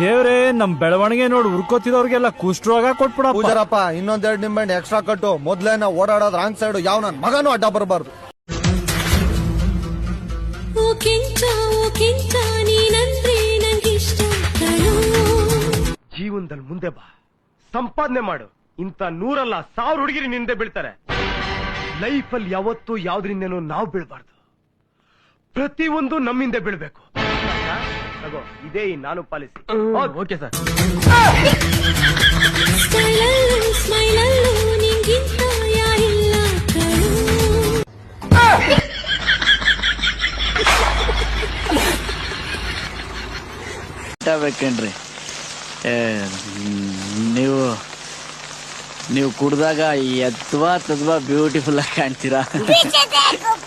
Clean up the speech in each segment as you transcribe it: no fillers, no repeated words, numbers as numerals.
ದೇವ್ರೇ ನಮ್ ಬೆಳವಣಿಗೆ ನೋಡಿ ಉರ್ಕೋತಿದವ್ರಿಗೆಲ್ಲ ಕುಷ್ಠರೋಗ ಕೊಟ್ಬಿಡ. ಪೂಜಾರಪ್ಪ ಇನ್ನೊಂದೆರಡು ನಿಂಬೆಹಣ್ಣು ಎಕ್ಸ್ಟ್ರಾ ಕಟ್ಟು. ಮೊದ್ಲೇನ ಓಡಾಡೋದ್ ರಾಂಗ್ ಸೈಡ್ ಯಾವ ನನ್ ಮಗನೂ ಅಡ್ಡ ಬರಬಾರ್ದು. ಜೀವನದಲ್ಲಿ ಮುಂದೆ ಬಾ, ಸಂಪಾದನೆ ಮಾಡು. ಇಂತ 100 ಅಲ್ಲ 1000 ಹುಡುಗಿರಿ ನಿಂದೆ ಬೀಳ್ತಾರೆ. ಲೈಫಲ್ಲಿ ಯಾವತ್ತೂ ಯಾವ್ದ್ರಿಂದೇನೋ ನಾವು ಬೀಳ್ಬಾರ್ದು. ಪ್ರತಿಯೊಂದು ನಮ್ಮಿಂದ ಬೀಳ್ಬೇಕು. ತಗೋ, ಇದೇ ನಾನು ಪಾಲಿಸಿ. Okay sir. ಬೇಕೇನ್ರಿ, ನೀವು ಕುಡ್ದಾಗ ತದ್ವಾ ಬ್ಯೂಟಿಫುಲ್ ಆಗಿ ಕಾಣ್ತೀರಾ.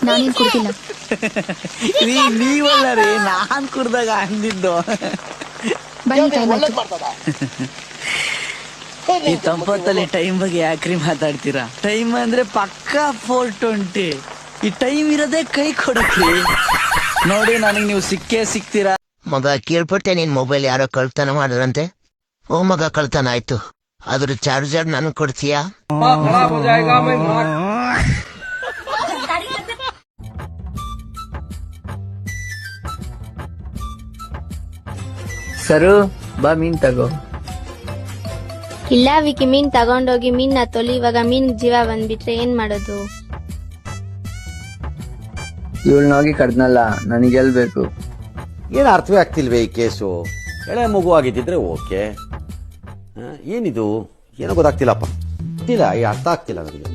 ನಾನೇನ್ ಕುಡ್ದಿಲ್ಲ. ನೀವಲ್ಲ ರೀ, ನಾನ್ ಕುಡ್ದಾಗ ಅಂದಿದ್ದು. ಈ ತಂಪತ್ತಲ್ಲಿ ಟೈಮ್ ಬಗ್ಗೆ ಯಾಕ್ರಿ ಮಾತಾಡ್ತೀರಾ? ಟೈಮ್ ಅಂದ್ರೆ ಪಕ್ಕಾ 4:20. ಈ ಟೈಮ್ ಇರೋದೇ ಕೈ ಕೊಡಕ್ರಿ. ನೋಡಿ, ನನಗೆ ನೀವು ಸಿಗ್ತೀರಾ. ಮಗ ಕೇಳ್ಪಟ್ಟೆ, ನಿನ್ ಮೊಬೈಲ್ ಯಾರೋ ಕಳ್ತನ ಮಾಡಿದ್ರಂತೆ. ಓ ಮಗ, ಕಳ್ತನ ಆಯ್ತು, ಅದ್ರ ಚಾರ್ಜರ್ ನನ್ ಕೊಡ್ತೀಯಾ? ಸರು, ಬಾ ಮೀನ್ ತಗೋ. ಇಲ್ಲ ವಿಕಿ, ಮೀನ್ ತಗೊಂಡೋಗಿ ಮೀನ್ನ ತೊಲಿ. ಇವಾಗ ಮೀನ್ ಜೀವ ಬಂದ್ಬಿಟ್ರೆ ಏನ್ ಮಾಡೋದು? ಇವಳನ್ನೋಗಿ ಕಡ್ನಲ್ಲ, ನನಗೆಲ್ಬೇಕು. ಏನು ಅರ್ಥವೇ ಆಗ್ತಿಲ್ವೇ ಈ ಕೇಸು? ಎಳೆ ಮಗು ಆಗಿದ್ದಿದ್ರೆ ಓಕೆ. ಏನಿದು ಏನೋ ಗೊತ್ತಾಗ್ತಿಲ್ಲಪ್ಪ. ಇಲ್ಲ, ಈ ಅರ್ಥ ಆಗ್ತಿಲ್ಲ ನನಗೆ.